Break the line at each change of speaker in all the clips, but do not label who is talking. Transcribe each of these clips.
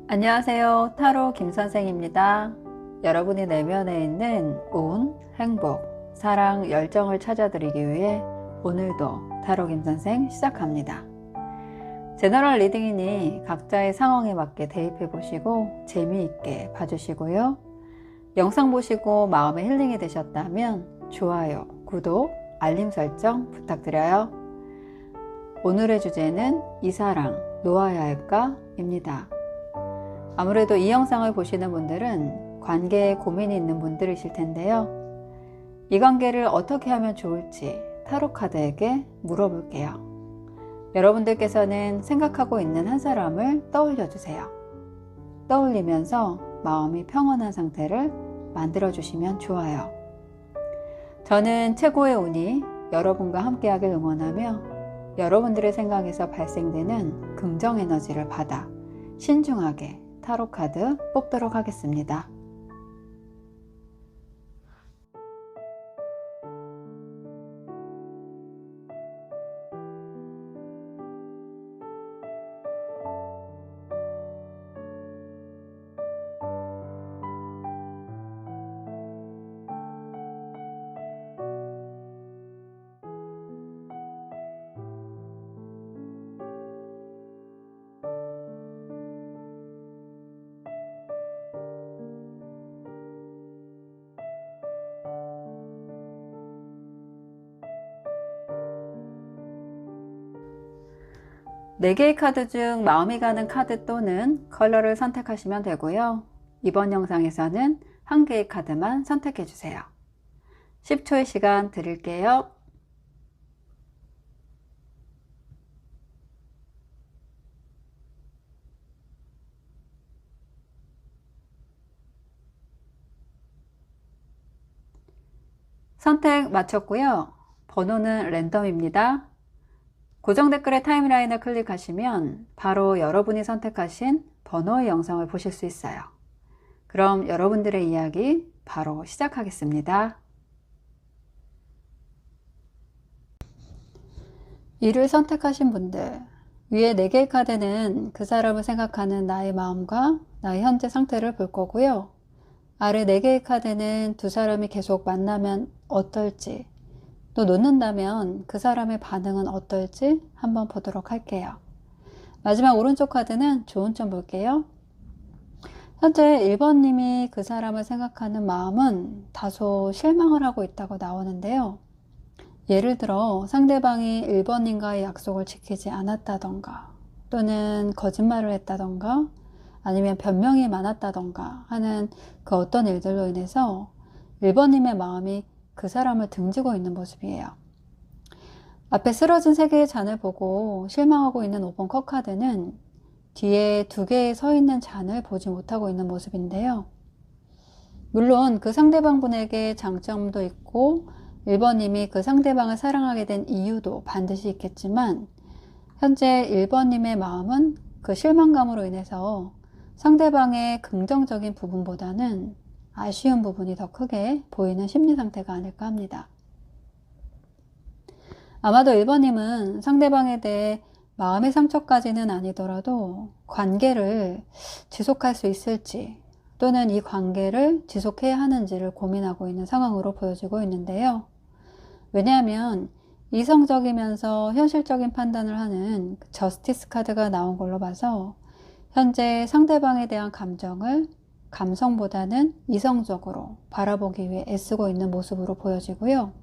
안녕하세요. 타로 김선생입니다. 여러분의 내면에 있는 운, 행복, 사랑, 열정을 찾아드리기 위해 오늘도 타로 김선생 시작합니다. 제너럴 리딩이니 각자의 상황에 맞게 대입해 보시고 재미있게 봐주시고요. 영상 보시고 마음의 힐링이 되셨다면 좋아요, 구독, 알림 설정 부탁드려요. 오늘의 주제는 이 사랑 놓아야 할까? 입니다. 아무래도 이 영상을 보시는 분들은 관계에 고민이 있는 분들이실 텐데요. 이 관계를 어떻게 하면 좋을지 타로 카드에게 물어볼게요. 여러분들께서는 생각하고 있는 한 사람을 떠올려 주세요. 떠올리면서 마음이 평온한 상태를 만들어 주시면 좋아요. 저는 최고의 운이 여러분과 함께하길 응원하며 여러분들의 생각에서 발생되는 긍정 에너지를 받아 신중하게 타로 카드 뽑도록 하겠습니다. 네 개의 카드 중 마음이 가는 카드 또는 컬러를 선택하시면 되고요. 이번 영상에서는 한 개의 카드만 선택해 주세요. 10초의 시간 드릴게요. 선택 마쳤고요. 번호는 랜덤입니다. 고정 댓글의 타임라인을 클릭하시면 바로 여러분이 선택하신 번호의 영상을 보실 수 있어요. 그럼 여러분들의 이야기 바로 시작하겠습니다. 2를 선택하신 분들, 위에 4개의 카드는 그 사람을 생각하는 나의 마음과 나의 현재 상태를 볼 거고요. 아래 4개의 카드는 두 사람이 계속 만나면 어떨지, 또 놓는다면 그 사람의 반응은 어떨지 한번 보도록 할게요. 마지막 오른쪽 카드는 좋은 점 볼게요. 현재 1번님이 그 사람을 생각하는 마음은 다소 실망을 하고 있다고 나오는데요. 예를 들어 상대방이 1번님과의 약속을 지키지 않았다던가 또는 거짓말을 했다던가 아니면 변명이 많았다던가 하는 그 어떤 일들로 인해서 1번님의 마음이 그 사람을 등지고 있는 모습이에요. 앞에 쓰러진 3개의 잔을 보고 실망하고 있는 5번 컵 카드는 뒤에 2개의 서 있는 잔을 보지 못하고 있는 모습인데요. 물론 그 상대방 분에게 장점도 있고 1번님이 그 상대방을 사랑하게 된 이유도 반드시 있겠지만 현재 1번님의 마음은 그 실망감으로 인해서 상대방의 긍정적인 부분보다는 아쉬운 부분이 더 크게 보이는 심리 상태가 아닐까 합니다. 아마도 1번님은 상대방에 대해 마음의 상처까지는 아니더라도 관계를 지속할 수 있을지 또는 이 관계를 지속해야 하는지를 고민하고 있는 상황으로 보여지고 있는데요. 왜냐하면 이성적이면서 현실적인 판단을 하는 저스티스 카드가 나온 걸로 봐서 현재 상대방에 대한 감정을 감성보다는 이성적으로 바라보기 위해 애쓰고 있는 모습으로 보여지고요.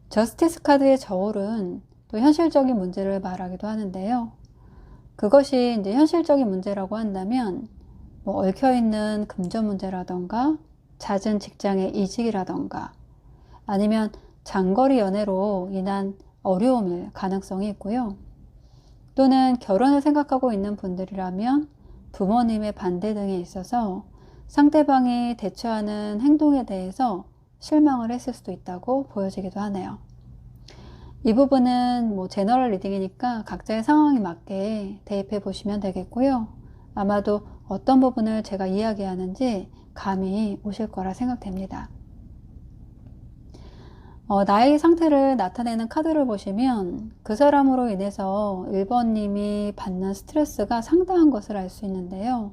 저스티스 카드의 저울은 또 현실적인 문제를 말하기도 하는데요. 그것이 이제 현실적인 문제라고 한다면 얽혀있는 금전 문제라던가 잦은 직장의 이직이라던가 아니면 장거리 연애로 인한 어려움일 가능성이 있고요. 또는 결혼을 생각하고 있는 분들이라면 부모님의 반대 등에 있어서 상대방이 대처하는 행동에 대해서 실망을 했을 수도 있다고 보여지기도 하네요. 이 부분은 제너럴 리딩이니까 각자의 상황에 맞게 대입해 보시면 되겠고요. 아마도 어떤 부분을 제가 이야기하는지 감이 오실 거라 생각됩니다. 나의 상태를 나타내는 카드를 보시면 그 사람으로 인해서 1번님이 받는 스트레스가 상당한 것을 알 수 있는데요.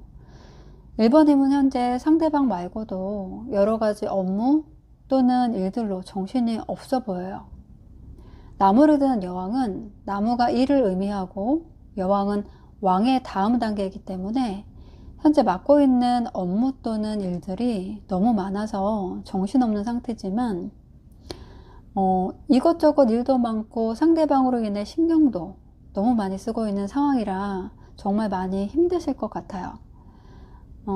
1번님은 현재 상대방 말고도 여러 가지 업무 또는 일들로 정신이 없어 보여요. 나무를 드는 여왕은 나무가 일을 의미하고 여왕은 왕의 다음 단계이기 때문에 현재 맡고 있는 업무 또는 일들이 너무 많아서 정신없는 상태지만 이것저것 일도 많고 상대방으로 인해 신경도 너무 많이 쓰고 있는 상황이라 정말 많이 힘드실 것 같아요.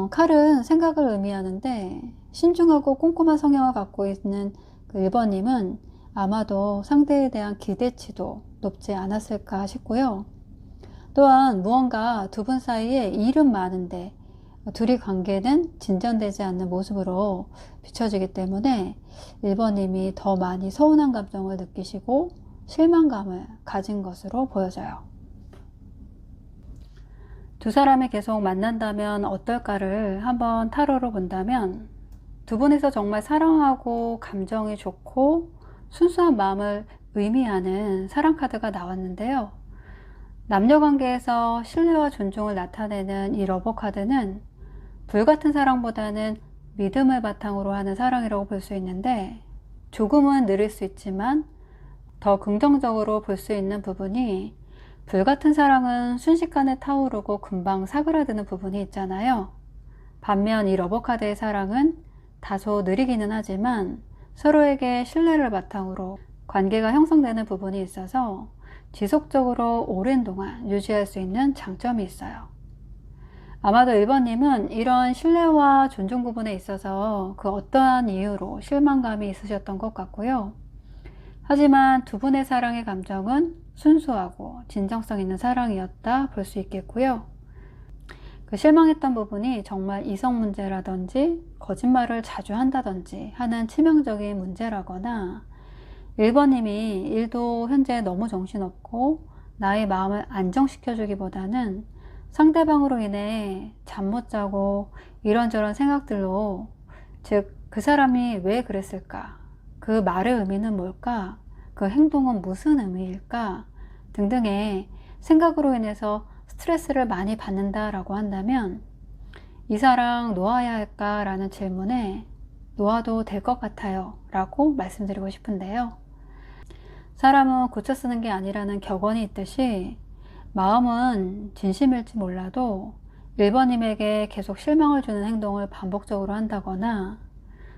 칼은 생각을 의미하는데 신중하고 꼼꼼한 성향을 갖고 있는 그 1번님은 아마도 상대에 대한 기대치도 높지 않았을까 싶고요. 또한 무언가 두 분 사이에 일은 많은데 둘이 관계는 진전되지 않는 모습으로 비춰지기 때문에 1번님이 더 많이 서운한 감정을 느끼시고 실망감을 가진 것으로 보여져요. 두 사람이 계속 만난다면 어떨까를 한번 타로로 본다면 두 분이서 정말 사랑하고 감정이 좋고 순수한 마음을 의미하는 사랑 카드가 나왔는데요. 남녀관계에서 신뢰와 존중을 나타내는 이 러버 카드는 불같은 사랑보다는 믿음을 바탕으로 하는 사랑이라고 볼 수 있는데 조금은 느릴 수 있지만 더 긍정적으로 볼 수 있는 부분이 불같은 사랑은 순식간에 타오르고 금방 사그라드는 부분이 있잖아요. 반면 이 러버카드의 사랑은 다소 느리기는 하지만 서로에게 신뢰를 바탕으로 관계가 형성되는 부분이 있어서 지속적으로 오랜 동안 유지할 수 있는 장점이 있어요. 아마도 1번님은 이런 신뢰와 존중 부분에 있어서 그 어떠한 이유로 실망감이 있으셨던 것 같고요. 하지만 두 분의 사랑의 감정은 순수하고 진정성 있는 사랑이었다 볼 수 있겠고요. 그 실망했던 부분이 정말 이성 문제라든지 거짓말을 자주 한다든지 하는 치명적인 문제라거나 1번님이 일도 현재 너무 정신없고 나의 마음을 안정시켜주기보다는 상대방으로 인해 잠 못 자고 이런저런 생각들로 즉 그 사람이 왜 그랬을까? 그 말의 의미는 뭘까? 그 행동은 무슨 의미일까? 등등의 생각으로 인해서 스트레스를 많이 받는다라고 한다면 이 사랑 놓아야 할까? 라는 질문에 놓아도 될 것 같아요 라고 말씀드리고 싶은데요. 사람은 고쳐 쓰는 게 아니라는 격언이 있듯이 마음은 진심일지 몰라도 1번님에게 계속 실망을 주는 행동을 반복적으로 한다거나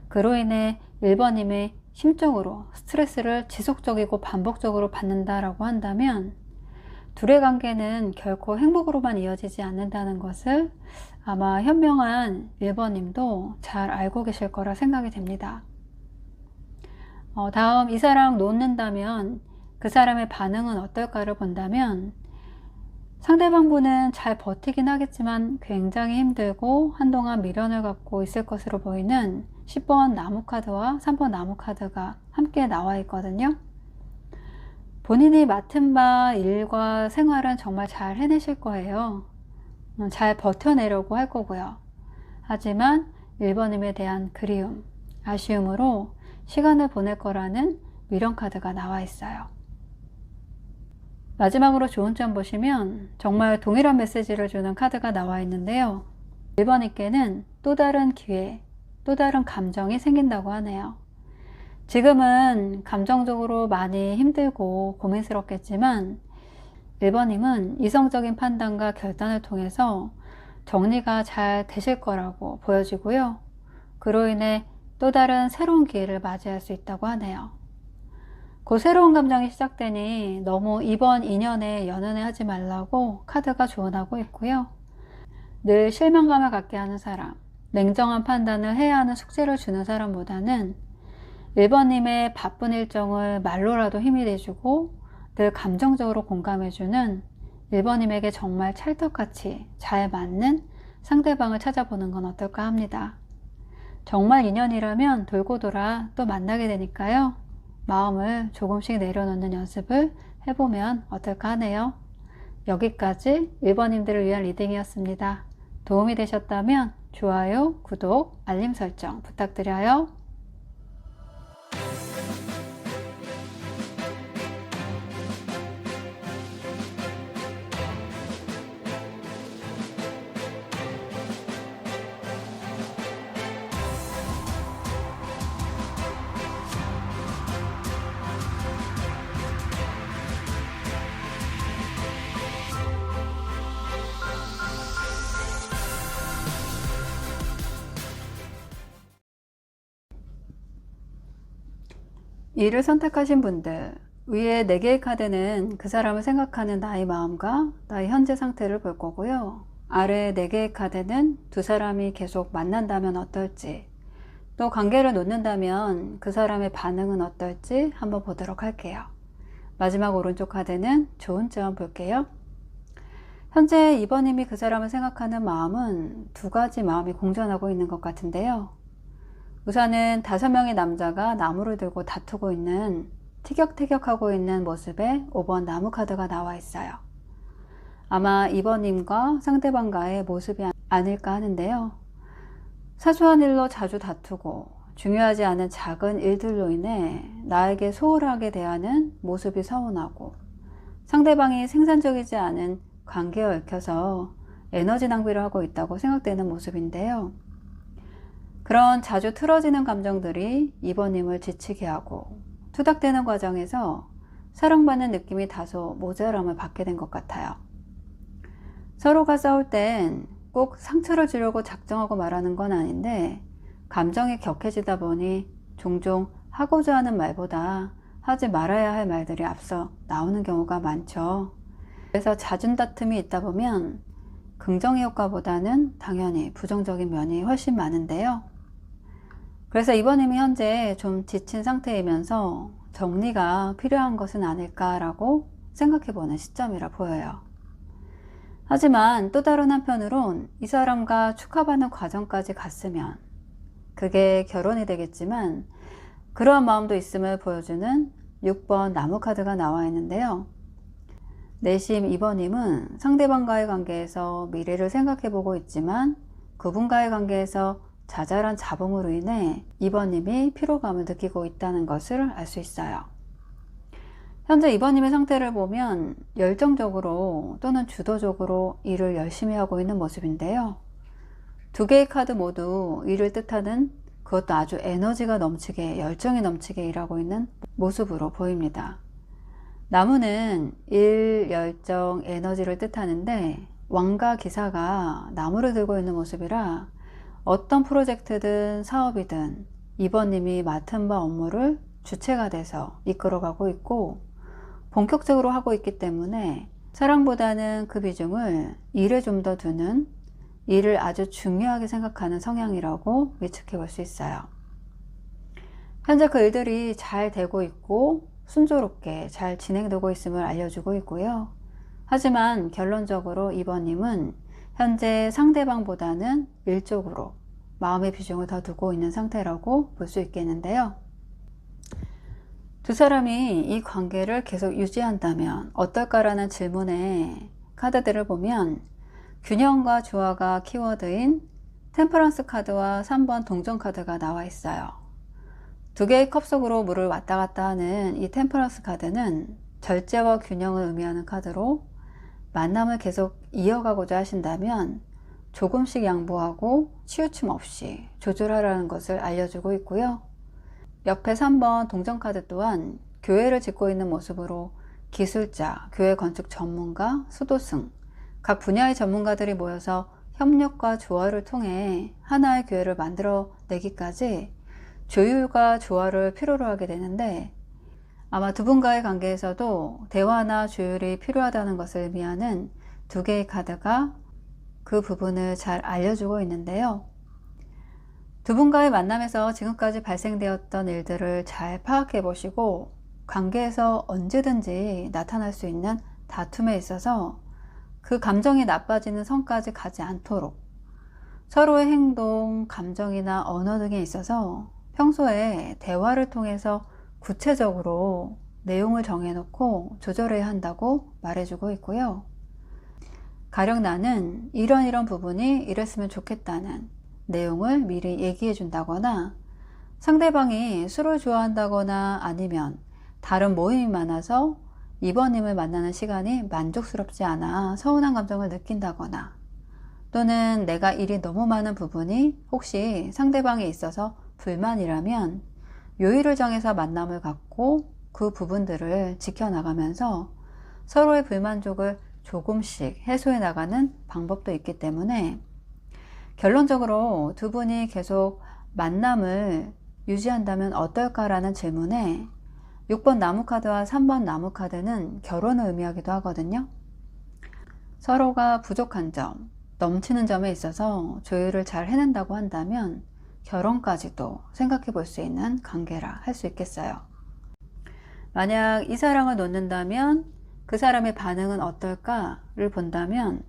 그로 인해 1번님이 심적으로 스트레스를 지속적이고 반복적으로 받는다라고 한다면 둘의 관계는 결코 행복으로만 이어지지 않는다는 것을 아마 현명한 1번님도 잘 알고 계실 거라 생각이 됩니다. 다음 이 사람 놓는다면 그 사람의 반응은 어떨까를 본다면 상대방분은 잘 버티긴 하겠지만 굉장히 힘들고 한동안 미련을 갖고 있을 것으로 보이는 10번 나무 카드와 3번 나무 카드가 함께 나와 있거든요. 본인이 맡은 바 일과 생활은 정말 잘 해내실 거예요. 잘 버텨내려고 할 거고요. 하지만 1번님에 대한 그리움, 아쉬움으로 시간을 보낼 거라는 미련 카드가 나와 있어요. 마지막으로 좋은 점 보시면 정말 동일한 메시지를 주는 카드가 나와 있는데요. 1번님께는 또 다른 기회, 또 다른 감정이 생긴다고 하네요. 지금은 감정적으로 많이 힘들고 고민스럽겠지만 1번님은 이성적인 판단과 결단을 통해서 정리가 잘 되실 거라고 보여지고요. 그로 인해 또 다른 새로운 기회를 맞이할 수 있다고 하네요. 그 새로운 감정이 시작되니 너무 이번 인연에 연연해 하지 말라고 카드가 조언하고 있고요. 늘 실망감을 갖게 하는 사람, 냉정한 판단을 해야 하는 숙제를 주는 사람보다는 1번님의 바쁜 일정을 말로라도 힘이 돼주고 늘 감정적으로 공감해주는 1번님에게 정말 찰떡같이 잘 맞는 상대방을 찾아보는 건 어떨까 합니다. 정말 인연이라면 돌고 돌아 또 만나게 되니까요. 마음을 조금씩 내려놓는 연습을 해보면 어떨까 하네요. 여기까지 1번님들을 위한 리딩이었습니다. 도움이 되셨다면 좋아요, 구독, 알림 설정 부탁드려요. 이를 선택하신 분들, 위에 4개의 카드는 그 사람을 생각하는 나의 마음과 나의 현재 상태를 볼 거고요. 아래 4개의 카드는 두 사람이 계속 만난다면 어떨지, 또 관계를 놓는다면 그 사람의 반응은 어떨지 한번 보도록 할게요. 마지막 오른쪽 카드는 좋은 점 볼게요. 현재 2번님이 그 사람을 생각하는 마음은 2가지 마음이 공존하고 있는 것 같은데요. 우선은 5명의 남자가 나무를 들고 다투고 있는, 티격태격하고 있는 모습에 5번 나무 카드가 나와 있어요. 아마 2번님과 상대방과의 모습이 아닐까 하는데요. 사소한 일로 자주 다투고 중요하지 않은 작은 일들로 인해 나에게 소홀하게 대하는 모습이 서운하고, 상대방이 생산적이지 않은 관계에 얽혀서 에너지 낭비를 하고 있다고 생각되는 모습인데요. 그런 자주 틀어지는 감정들이 2번님을 지치게 하고 투닥대는 과정에서 사랑받는 느낌이 다소 모자람을 받게 된 것 같아요. 서로가 싸울 땐 꼭 상처를 주려고 작정하고 말하는 건 아닌데, 감정이 격해지다 보니 종종 하고자 하는 말보다 하지 말아야 할 말들이 앞서 나오는 경우가 많죠. 그래서 잦은 다툼이 있다 보면 긍정의 효과보다는 당연히 부정적인 면이 훨씬 많은데요. 그래서 이번님이 현재 좀 지친 상태이면서 정리가 필요한 것은 아닐까라고 생각해보는 시점이라 보여요. 하지만 또 다른 한편으론 이 사람과 축하받는 과정까지 갔으면 그게 결혼이 되겠지만, 그러한 마음도 있음을 보여주는 6번 나무 카드가 나와 있는데요. 내심 2번님은 상대방과의 관계에서 미래를 생각해보고 있지만 그분과의 관계에서 자잘한 잡음으로 인해 2번님이 피로감을 느끼고 있다는 것을 알 수 있어요. 현재 2번님의 상태를 보면 열정적으로 또는 주도적으로 일을 열심히 하고 있는 모습인데요. 2개의 카드 모두 일을 뜻하는, 그것도 아주 에너지가 넘치게, 열정이 넘치게 일하고 있는 모습으로 보입니다. 나무는 일, 열정, 에너지를 뜻하는데 왕과 기사가 나무를 들고 있는 모습이라 어떤 프로젝트든 사업이든 2번님이 맡은 바 업무를 주체가 돼서 이끌어가고 있고 본격적으로 하고 있기 때문에 사랑보다는 그 비중을 일에 좀 더 두는, 일을 아주 중요하게 생각하는 성향이라고 예측해 볼 수 있어요. 현재 그 일들이 잘 되고 있고 순조롭게 잘 진행되고 있음을 알려주고 있고요. 하지만 결론적으로 2번님은 현재 상대방보다는 일 쪽으로 마음의 비중을 더 두고 있는 상태라고 볼 수 있겠는데요. 두 사람이 이 관계를 계속 유지한다면 어떨까라는 질문에 카드들을 보면 균형과 조화가 키워드인 템퍼런스 카드와 3번 동전 카드가 나와 있어요. 2개의 컵 속으로 물을 왔다 갔다 하는 이 템퍼런스 카드는 절제와 균형을 의미하는 카드로, 만남을 계속 이어가고자 하신다면 조금씩 양보하고 치우침 없이 조절하라는 것을 알려주고 있고요. 옆에 3번 동전 카드 또한 교회를 짓고 있는 모습으로 기술자, 교회 건축 전문가, 수도승, 각 분야의 전문가들이 모여서 협력과 조화를 통해 하나의 교회를 만들어내기까지 조율과 조화를 필요로 하게 되는데, 아마 두 분과의 관계에서도 대화나 조율이 필요하다는 것을 의미하는 2개의 카드가 그 부분을 잘 알려주고 있는데요. 두 분과의 만남에서 지금까지 발생되었던 일들을 잘 파악해 보시고 관계에서 언제든지 나타날 수 있는 다툼에 있어서 그 감정이 나빠지는 선까지 가지 않도록 서로의 행동, 감정이나 언어 등에 있어서 평소에 대화를 통해서 구체적으로 내용을 정해놓고 조절해야 한다고 말해주고 있고요. 가령 나는 이런 부분이 이랬으면 좋겠다는 내용을 미리 얘기해 준다거나, 상대방이 술을 좋아한다거나 아니면 다른 모임이 많아서 2번님을 만나는 시간이 만족스럽지 않아 서운한 감정을 느낀다거나, 또는 내가 일이 너무 많은 부분이 혹시 상대방에 있어서 불만이라면 요일을 정해서 만남을 갖고 그 부분들을 지켜나가면서 서로의 불만족을 조금씩 해소해 나가는 방법도 있기 때문에, 결론적으로 두 분이 계속 만남을 유지한다면 어떨까라는 질문에 6번 나무 카드와 3번 나무 카드는 결혼을 의미하기도 하거든요. 서로가 부족한 점, 넘치는 점에 있어서 조율을 잘 해낸다고 한다면 결혼까지도 생각해 볼 수 있는 관계라 할 수 있겠어요. 만약 이 사랑을 놓는다면 그 사람의 반응은 어떨까를 본다면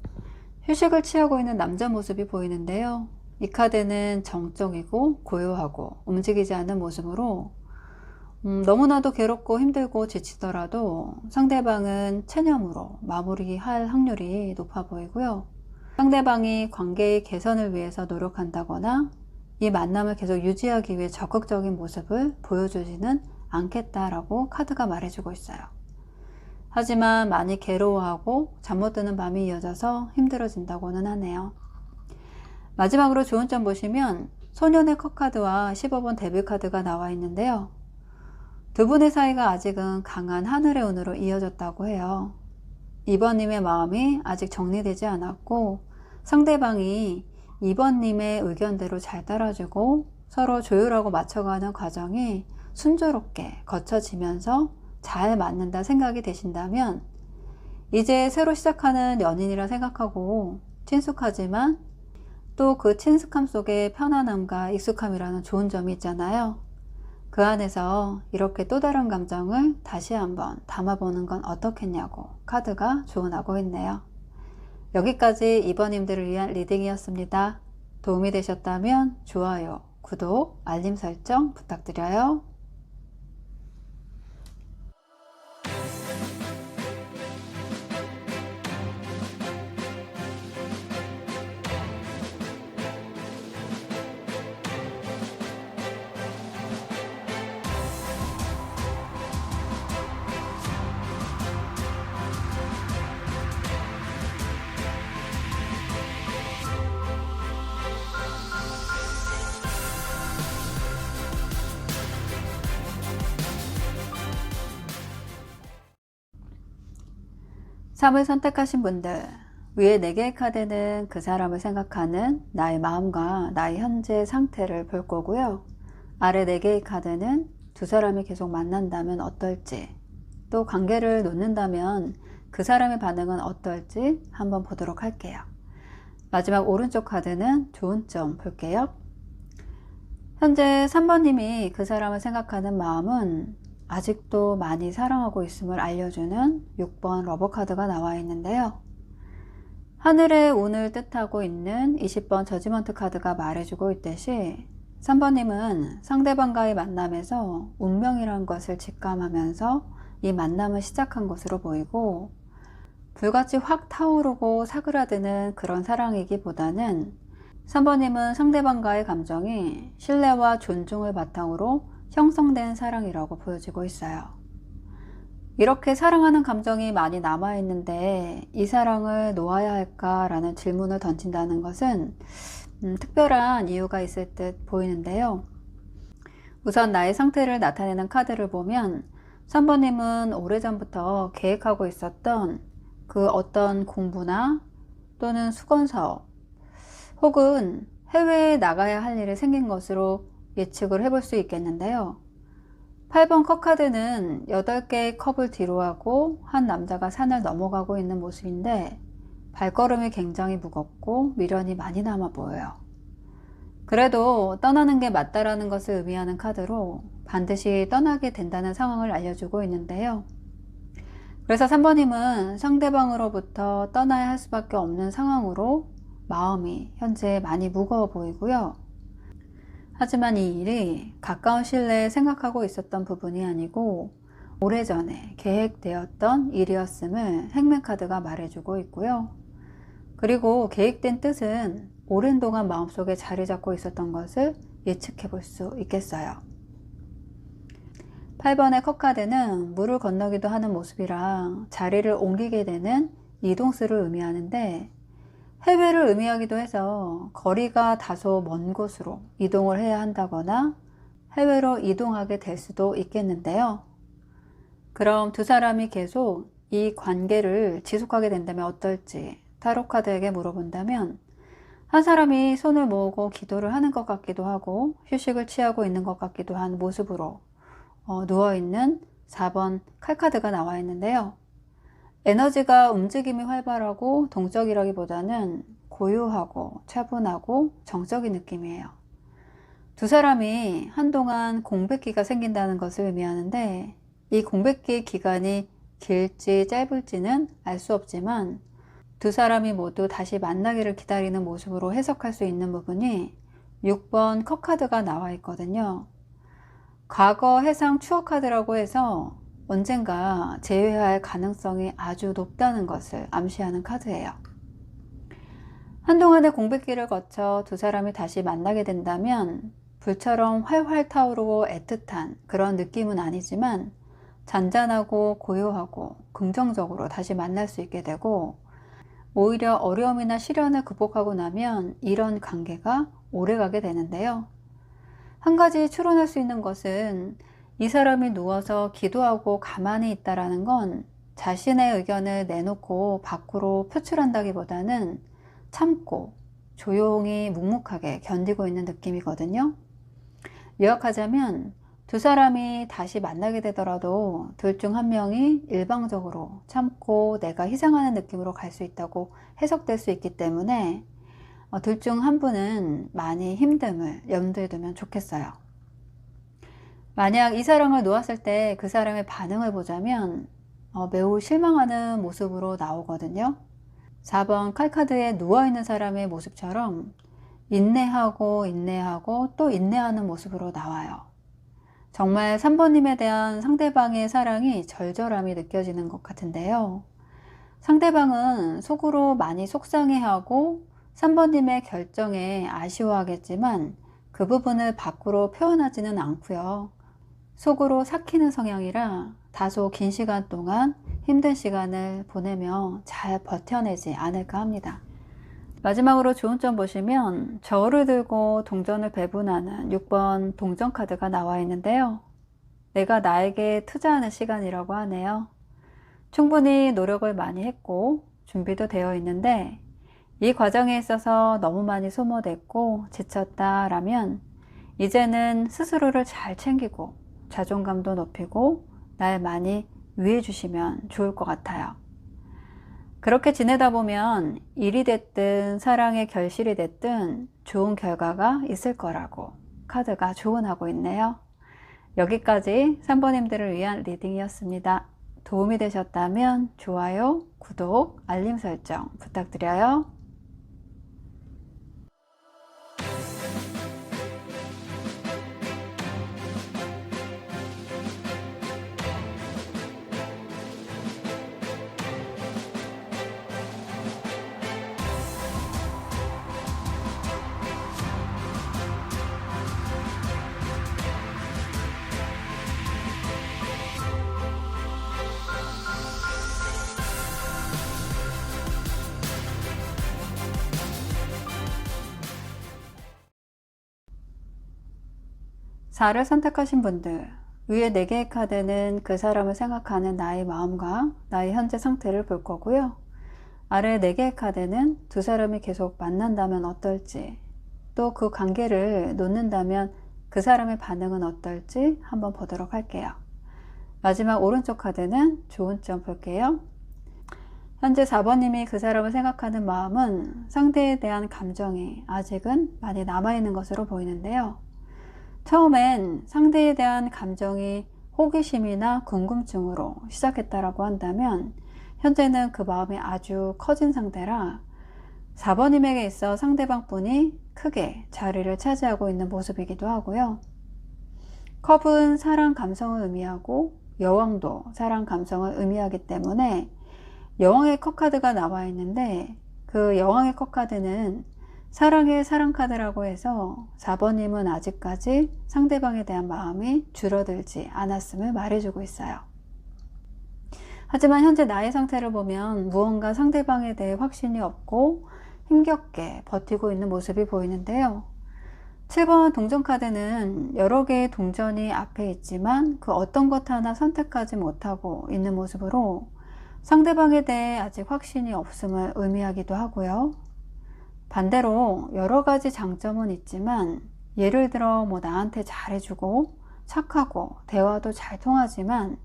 휴식을 취하고 있는 남자 모습이 보이는데요. 이 카드는 정적이고 고요하고 움직이지 않는 모습으로 너무나도 괴롭고 힘들고 지치더라도 상대방은 체념으로 마무리할 확률이 높아 보이고요. 상대방이 관계의 개선을 위해서 노력한다거나 이 만남을 계속 유지하기 위해 적극적인 모습을 보여주지는 않겠다라고 카드가 말해주고 있어요. 하지만 많이 괴로워하고 잠 못 드는 밤이 이어져서 힘들어진다고는 하네요. 마지막으로 좋은 점 보시면 소년의 컵카드와 15번 데빌 카드가 나와 있는데요. 두 분의 사이가 아직은 강한 하늘의 운으로 이어졌다고 해요. 2번님의 마음이 아직 정리되지 않았고 상대방이 2번님의 의견대로 잘 따라주고 서로 조율하고 맞춰가는 과정이 순조롭게 거쳐지면서 잘 맞는다 생각이 되신다면 이제 새로 시작하는 연인이라 생각하고 친숙하지만 또 그 친숙함 속에 편안함과 익숙함이라는 좋은 점이 있잖아요. 그 안에서 이렇게 또 다른 감정을 다시 한번 담아보는 건 어떻겠냐고 카드가 조언하고 있네요. 여기까지 2번님들을 위한 리딩이었습니다. 도움이 되셨다면 좋아요, 구독, 알림 설정 부탁드려요. 삶을 선택하신 분들, 위에 4개의 카드는 그 사람을 생각하는 나의 마음과 나의 현재 상태를 볼 거고요. 아래 4개의 카드는 두 사람이 계속 만난다면 어떨지, 또 관계를 놓는다면 그 사람의 반응은 어떨지 한번 보도록 할게요. 마지막 오른쪽 카드는 좋은 점 볼게요. 현재 3번님이 그 사람을 생각하는 마음은 아직도 많이 사랑하고 있음을 알려주는 6번 러버 카드가 나와 있는데요. 하늘의 운을 뜻하고 있는 20번 저지먼트 카드가 말해주고 있듯이 3번님은 상대방과의 만남에서 운명이란 것을 직감하면서 이 만남을 시작한 것으로 보이고 불같이 확 타오르고 사그라드는 그런 사랑이기보다는 3번님은 상대방과의 감정이 신뢰와 존중을 바탕으로 형성된 사랑이라고 보여지고 있어요. 이렇게 사랑하는 감정이 많이 남아있는데 이 사랑을 놓아야 할까라는 질문을 던진다는 것은 특별한 이유가 있을 듯 보이는데요. 우선 나의 상태를 나타내는 카드를 보면 3번님은 오래전부터 계획하고 있었던 그 어떤 공부나 또는 수건사업 혹은 해외에 나가야 할 일이 생긴 것으로 예측을 해볼 수 있겠는데요. 8번 컵 카드는 8개의 컵을 뒤로 하고 한 남자가 산을 넘어가고 있는 모습인데 발걸음이 굉장히 무겁고 미련이 많이 남아 보여요. 그래도 떠나는 게 맞다라는 것을 의미하는 카드로 반드시 떠나게 된다는 상황을 알려주고 있는데요. 그래서 3번님은 상대방으로부터 떠나야 할 수밖에 없는 상황으로 마음이 현재 많이 무거워 보이고요. 하지만 이 일이 가까운 시일 내에 생각하고 있었던 부분이 아니고 오래전에 계획되었던 일이었음을 행맨카드가 말해주고 있고요. 그리고 계획된 뜻은 오랜 동안 마음속에 자리 잡고 있었던 것을 예측해 볼 수 있겠어요. 8번의 컵카드는 물을 건너기도 하는 모습이라 자리를 옮기게 되는 이동수를 의미하는데 해외를 의미하기도 해서 거리가 다소 먼 곳으로 이동을 해야 한다거나 해외로 이동하게 될 수도 있겠는데요. 그럼 두 사람이 계속 이 관계를 지속하게 된다면 어떨지 타로카드에게 물어본다면 한 사람이 손을 모으고 기도를 하는 것 같기도 하고 휴식을 취하고 있는 것 같기도 한 모습으로 누워있는 4번 칼카드가 나와 있는데요. 에너지가 움직임이 활발하고 동적이라기보다는 고요하고 차분하고 정적인 느낌이에요. 두 사람이 한동안 공백기가 생긴다는 것을 의미하는데, 이 공백기 기간이 길지 짧을지는 알 수 없지만 두 사람이 모두 다시 만나기를 기다리는 모습으로 해석할 수 있는 부분이 6번 컵 카드가 나와 있거든요. 과거 해상 추억 카드라고 해서 언젠가 재회할 가능성이 아주 높다는 것을 암시하는 카드예요. 한동안의 공백기를 거쳐 두 사람이 다시 만나게 된다면 불처럼 활활 타오르고 애틋한 그런 느낌은 아니지만 잔잔하고 고요하고 긍정적으로 다시 만날 수 있게 되고, 오히려 어려움이나 시련을 극복하고 나면 이런 관계가 오래가게 되는데요. 한 가지 추론할 수 있는 것은 이 사람이 누워서 기도하고 가만히 있다라는 건 자신의 의견을 내놓고 밖으로 표출한다기보다는 참고 조용히 묵묵하게 견디고 있는 느낌이거든요. 요약하자면 두 사람이 다시 만나게 되더라도 둘 중 한 명이 일방적으로 참고 내가 희생하는 느낌으로 갈 수 있다고 해석될 수 있기 때문에 둘 중 한 분은 많이 힘듦을 염두에 두면 좋겠어요. 만약 이 사람을 놓았을 때 그 사람의 반응을 보자면 매우 실망하는 모습으로 나오거든요. 4번 칼카드에 누워있는 사람의 모습처럼 인내하고 인내하고 또 인내하는 모습으로 나와요. 정말 3번님에 대한 상대방의 사랑이 절절함이 느껴지는 것 같은데요. 상대방은 속으로 많이 속상해하고 3번님의 결정에 아쉬워하겠지만 그 부분을 밖으로 표현하지는 않고요. 속으로 삭히는 성향이라 다소 긴 시간 동안 힘든 시간을 보내며 잘 버텨내지 않을까 합니다. 마지막으로 좋은 점 보시면 저울을 들고 동전을 배분하는 6번 동전 카드가 나와 있는데요. 내가 나에게 투자하는 시간이라고 하네요. 충분히 노력을 많이 했고 준비도 되어 있는데 이 과정에 있어서 너무 많이 소모됐고 지쳤다라면 이제는 스스로를 잘 챙기고 자존감도 높이고 날 많이 위해 주시면 좋을 것 같아요. 그렇게 지내다 보면 일이 됐든 사랑의 결실이 됐든 좋은 결과가 있을 거라고 카드가 조언하고 있네요. 여기까지 3번님들을 위한 리딩이었습니다. 도움이 되셨다면 좋아요, 구독, 알림 설정 부탁드려요. (4를) 선택하신 분들, 위에 4개의 카드는 그 사람을 생각하는 나의 마음과 나의 현재 상태를 볼 거고요. 아래 4개의 카드는 두 사람이 계속 만난다면 어떨지, 또 그 관계를 놓는다면 그 사람의 반응은 어떨지 한번 보도록 할게요. 마지막 오른쪽 카드는 좋은 점 볼게요. 현재 4번님이 그 사람을 생각하는 마음은 상대에 대한 감정이 아직은 많이 남아있는 것으로 보이는데요. 처음엔 상대에 대한 감정이 호기심이나 궁금증으로 시작했다라고 한다면 현재는 그 마음이 아주 커진 상태라 4번님에게 있어 상대방 분이 크게 자리를 차지하고 있는 모습이기도 하고요. 컵은 사랑 감성을 의미하고 여왕도 사랑 감성을 의미하기 때문에 여왕의 컵 카드가 나와 있는데, 그 여왕의 컵 카드는 사랑의 사랑 카드라고 해서 4번님은 아직까지 상대방에 대한 마음이 줄어들지 않았음을 말해주고 있어요. 하지만 현재 나의 상태를 보면 무언가 상대방에 대해 확신이 없고 힘겹게 버티고 있는 모습이 보이는데요. 7번 동전 카드는 여러 개의 동전이 앞에 있지만 그 어떤 것 하나 선택하지 못하고 있는 모습으로 상대방에 대해 아직 확신이 없음을 의미하기도 하고요. 반대로 여러 가지 장점은 있지만, 예를 들어 나한테 잘해주고 착하고 대화도 잘 통하지만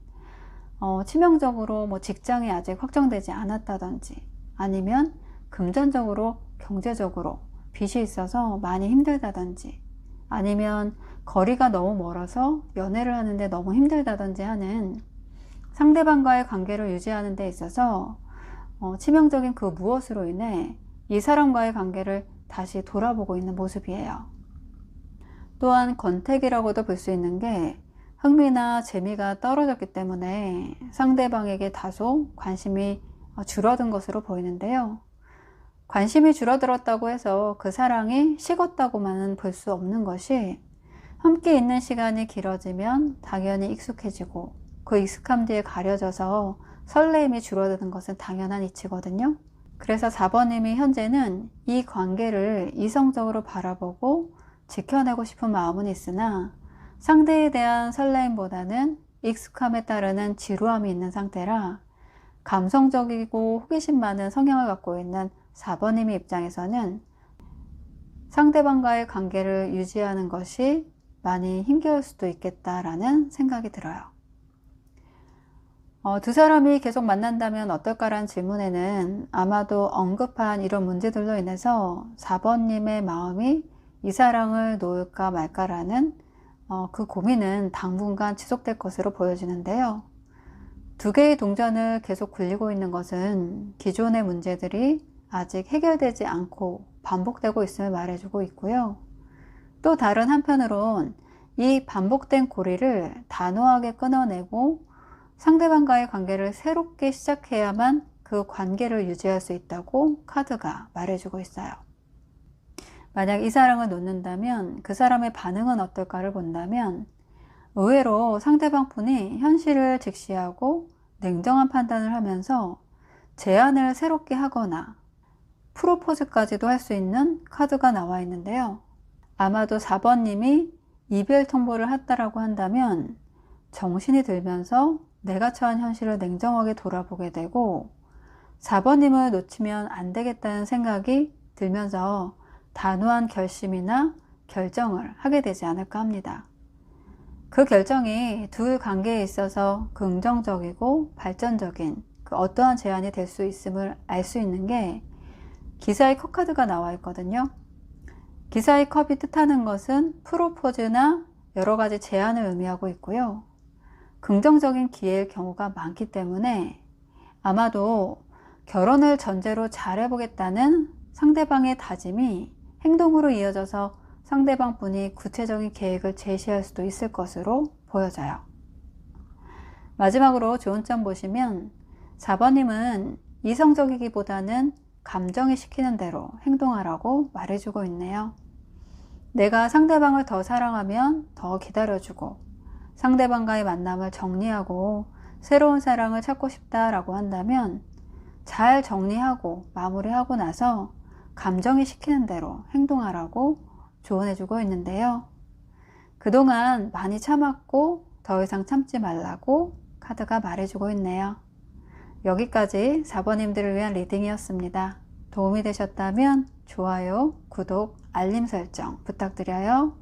치명적으로 뭐 직장이 아직 확정되지 않았다든지, 아니면 금전적으로, 경제적으로 빚이 있어서 많이 힘들다든지, 아니면 거리가 너무 멀어서 연애를 하는데 너무 힘들다든지 하는 상대방과의 관계를 유지하는 데 있어서 치명적인 그 무엇으로 인해 이 사람과의 관계를 다시 돌아보고 있는 모습이에요. 또한 권태기라고도 볼 수 있는 게 흥미나 재미가 떨어졌기 때문에 상대방에게 다소 관심이 줄어든 것으로 보이는데요. 관심이 줄어들었다고 해서 그 사랑이 식었다고만은 볼 수 없는 것이, 함께 있는 시간이 길어지면 당연히 익숙해지고 그 익숙함 뒤에 가려져서 설레임이 줄어드는 것은 당연한 이치거든요. 그래서 4번님이 현재는 이 관계를 이성적으로 바라보고 지켜내고 싶은 마음은 있으나 상대에 대한 설레임보다는 익숙함에 따르는 지루함이 있는 상태라, 감성적이고 호기심 많은 성향을 갖고 있는 4번님의 입장에서는 상대방과의 관계를 유지하는 것이 많이 힘겨울 수도 있겠다라는 생각이 들어요. 두 사람이 계속 만난다면 어떨까라는 질문에는 아마도 언급한 이런 문제들로 인해서 4번님의 마음이 이 사랑을 놓을까 말까라는 그 고민은 당분간 지속될 것으로 보여지는데요. 두 개의 동전을 계속 굴리고 있는 것은 기존의 문제들이 아직 해결되지 않고 반복되고 있음을 말해주고 있고요. 또 다른 한편으론 이 반복된 고리를 단호하게 끊어내고 상대방과의 관계를 새롭게 시작해야만 그 관계를 유지할 수 있다고 카드가 말해주고 있어요. 만약 이 사랑을 놓는다면 그 사람의 반응은 어떨까를 본다면, 의외로 상대방 분이 현실을 직시하고 냉정한 판단을 하면서 제안을 새롭게 하거나 프로포즈까지도 할 수 있는 카드가 나와 있는데요. 아마도 4번님이 이별 통보를 했다라고 한다면 정신이 들면서 내가 처한 현실을 냉정하게 돌아보게 되고 4번님을 놓치면 안 되겠다는 생각이 들면서 단호한 결심이나 결정을 하게 되지 않을까 합니다. 그 결정이 둘 관계에 있어서 긍정적이고 발전적인 그 어떠한 제안이 될 수 있음을 알 수 있는 게 기사의 컵 카드가 나와 있거든요. 기사의 컵이 뜻하는 것은 프로포즈나 여러 가지 제안을 의미하고 있고요. 긍정적인 기회일 경우가 많기 때문에 아마도 결혼을 전제로 잘해보겠다는 상대방의 다짐이 행동으로 이어져서 상대방 분이 구체적인 계획을 제시할 수도 있을 것으로 보여져요. 마지막으로 좋은 점 보시면 4번님은 이성적이기보다는 감정이 시키는 대로 행동하라고 말해주고 있네요. 내가 상대방을 더 사랑하면 더 기다려주고 상대방과의 만남을 정리하고 새로운 사랑을 찾고 싶다라고 한다면 잘 정리하고 마무리하고 나서 감정이 시키는 대로 행동하라고 조언해주고 있는데요. 그동안 많이 참았고 더 이상 참지 말라고 카드가 말해주고 있네요. 여기까지 4번님들을 위한 리딩이었습니다. 도움이 되셨다면 좋아요, 구독, 알림 설정 부탁드려요.